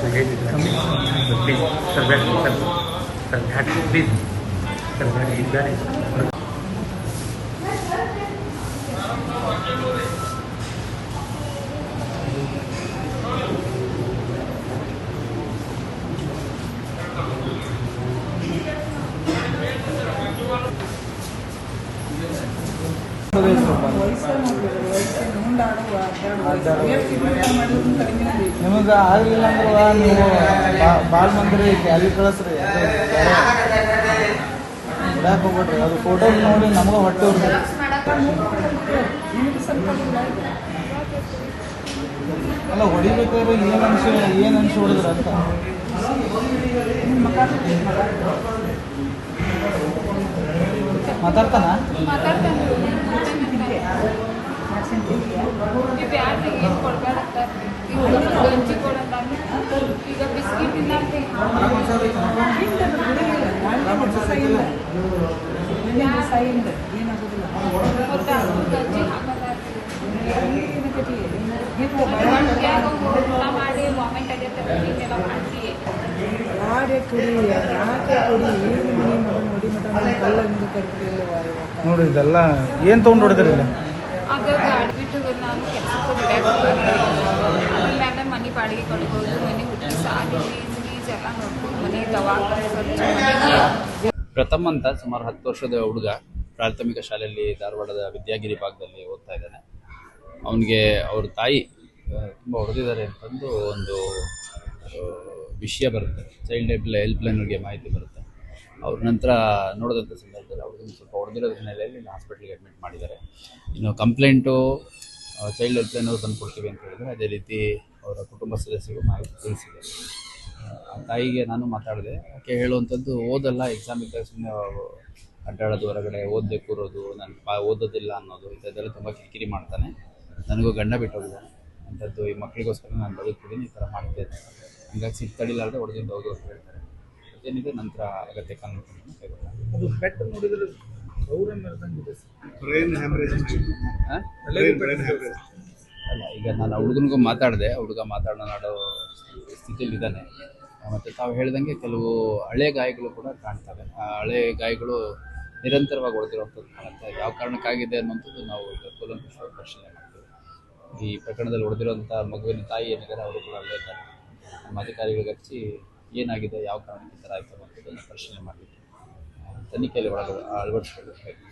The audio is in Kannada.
please, sir, that, please, sir, that is very. ನಿಮಗೆ ಆಗಲಿಲ್ಲ ಅಂದ್ರೆ ನೀವು ಬಾಲ್ ಮಂದಿರಿ ಕ್ಯಾಲಿ ಕಳಿಸ್ರಿ ಬಿಡಾಕ್ ಹೋಗ್ಬಿಡ್ರಿ ಅದು ಫೋಟೋ ನೋಡಿ ನಮಗೂ ಹೊಟ್ಟೆ ಉರ್ರಿ ಅಲ್ಲ ಹೊಡಿಬೇಕಾದ್ರೆ ಏನು ಅನ್ಸಿ ಹೊಡಿದ್ರ ಅಂತ ಮಾತಾಡ್ತಾನ ಈಗ ಬಿಸ್ಕಿಟ್ ಮಾಡಿ ವಾಮಿಟ್ ಆಗೈತೆ ಮಾಡ್ತೀವಿ ನೋಡ್ರಿ ಇದೆಲ್ಲ ಏನು ತೊಗೊಂಡು ಹೊಡೆದ್ರಿ ಅದು ಗಾಡಿ ಬಿಟ್ಟು ನಾನು ಕೆಲಸಕ್ಕೆ ಬಿಡಕ್ಕೆ ಆಮೇಲೆ ಮನೆ ಬಾಡಿಗೆ ಕೊಡ್ಬೋದು ಮನೆ ಹುಡುಗಿ ಸಾಲಿ ಫೀಸ್ ಎಲ್ಲ ನೋಡ್ಕೊಂಡು ಮನೆ ದವಾಖಾನೆ ಪ್ರಥಮ್ ಅಂತ ಸುಮಾರು 10 ವರ್ಷದ ಹುಡುಗ ಪ್ರಾಥಮಿಕ ಶಾಲೆಯಲ್ಲಿ ಧಾರವಾಡದ ವಿದ್ಯಾಗಿರಿ ಭಾಗದಲ್ಲಿ ಓದ್ತಾ ಇದ್ದಾನೆ. ಅವನಿಗೆ ಅವ್ರ ತಾಯಿ ತುಂಬ ಹೊಡೆದಿದ್ದಾರೆ ಅಂತಂದು ಒಂದು ವಿಷಯ ಬರುತ್ತೆ. ಚೈಲ್ಡ್ ಹೆಲ್ಪ್ ಲೈನ್ಗೆ ಮಾಹಿತಿ ಬರುತ್ತೆ. ಅವ್ರ ನಂತರ ನೋಡಿದಂಥ ಸಂದರ್ಭದಲ್ಲಿ ಅವ್ರಿಗೆ ಸ್ವಲ್ಪ ಹೊಡೆದಿರೋ ಹಿನ್ನೆಲೆಯಲ್ಲಿ ಹಾಸ್ಪಿಟ್ಲಿಗೆ ಅಡ್ಮಿಟ್ ಮಾಡಿದ್ದಾರೆ. ಇನ್ನು ಕಂಪ್ಲೇಂಟು ಚೈಲ್ಡ್ ಹೆಲ್ಪ್ ಲೈನ್ ತಂದು ಕೊಡ್ತೀವಿ ಅಂತ ಹೇಳಿದರೆ, ಅದೇ ರೀತಿ ಅವರ ಕುಟುಂಬ ಸದಸ್ಯರು ಮಾಹಿತಿ ತಿಳಿಸಿದೆ. ಆ ತಾಯಿಗೆ ನಾನು ಮಾತಾಡಿದೆ. ಆಕೆ ಹೇಳುವಂಥದ್ದು ಓದಲ್ಲ, ಎಕ್ಸಾಮ್ ಇದ್ದಾಗ ಸುಮ್ಮನೆ ಅಡ್ಡಾಡೋದು, ಹೊರಗಡೆ ಓದದೆ ಕೂರೋದು, ನಾನು ಓದೋದಿಲ್ಲ ಅನ್ನೋದು, ಇಂಥದ್ದೆಲ್ಲ ತುಂಬ ಕಿರಿಕಿರಿ ಮಾಡ್ತಾನೆ. ನನಗೂ ಗಂಡ ಬಿಟ್ಟೋಗಿದ್ದಾನೆ ಅಂಥದ್ದು, ಈ ಮಕ್ಕಳಿಗೋಸ್ಕರ ನಾನು ಬದುಕ್ತಿದ್ದೀನಿ, ಈ ಥರ ಮಾಡ್ತೇನೆ, ಹೀಗಾಗಿ ಸಿಟ್ಟು ತಡಿಲಾರ್ದೆ ಹೊಡೆದಿಂದ ಹೋಗಿ ಅಂತ ಹೇಳ್ತಾರೆ. ಅದೇನಿದೆ ನಂತರ ಅಗತ್ಯ ಕಾನೂನು ಅದು ಪೆಟ್ಟು ನೋಡಿದ್ರೆ ಅಲ್ಲ, ಈಗ ನಾನು ಹುಡುಗನಿಗೂ ಮಾತಾಡಿದೆ. ಹುಡುಗ ಮಾತಾಡೋ ಸ್ಥಿತಿಯಲ್ಲಿದ್ದಾನೆ. ಮತ್ತು ತಾವು ಹೇಳ್ದಂಗೆ ಕೆಲವು ಹಳೆ ಗಾಯಗಳು ಕೂಡ ಕಾಣ್ತವೆ. ಆ ಹಳೆ ಗಾಯಗಳು ನಿರಂತರವಾಗಿ ಹೊಡೆದಿರುವಂಥದ್ದು ಕಾಣುತ್ತೆ. ಯಾವ ಕಾರಣಕ್ಕಾಗಿದೆ ಅನ್ನೋಂಥದ್ದು ನಾವು ಈಗ ಕೂಲಂಕಷವಾಗಿ ಪರಿಶೀಲನೆ ಮಾಡ್ತೀವಿ. ಈ ಪ್ರಕರಣದಲ್ಲಿ ಹೊಡೆದಿರುವಂಥ ಮಗುವಿನ ತಾಯಿ ಏನಿದ್ದಾರೆ ಅವರು ಕೂಡ ಅಲ್ಲೇ ಇದ್ದಾರೆ. ನಮ್ಮ ಅಧಿಕಾರಿಗಳಿಗೆ ಹಚ್ಚಿ ಏನಾಗಿದೆ, ಯಾವ ಕಾರಣಕ್ಕೆ ಈ ಥರ ಆಯಿತು ಅನ್ನೋದನ್ನು ಪರಿಶೀಲನೆ ಮಾಡಲಿಕ್ಕೆ ತನಿಖೆಯಲ್ಲಿ ಅಳವಡಿಸ್ಕೊಳ್ಬೇಕಾಗಿದೆ.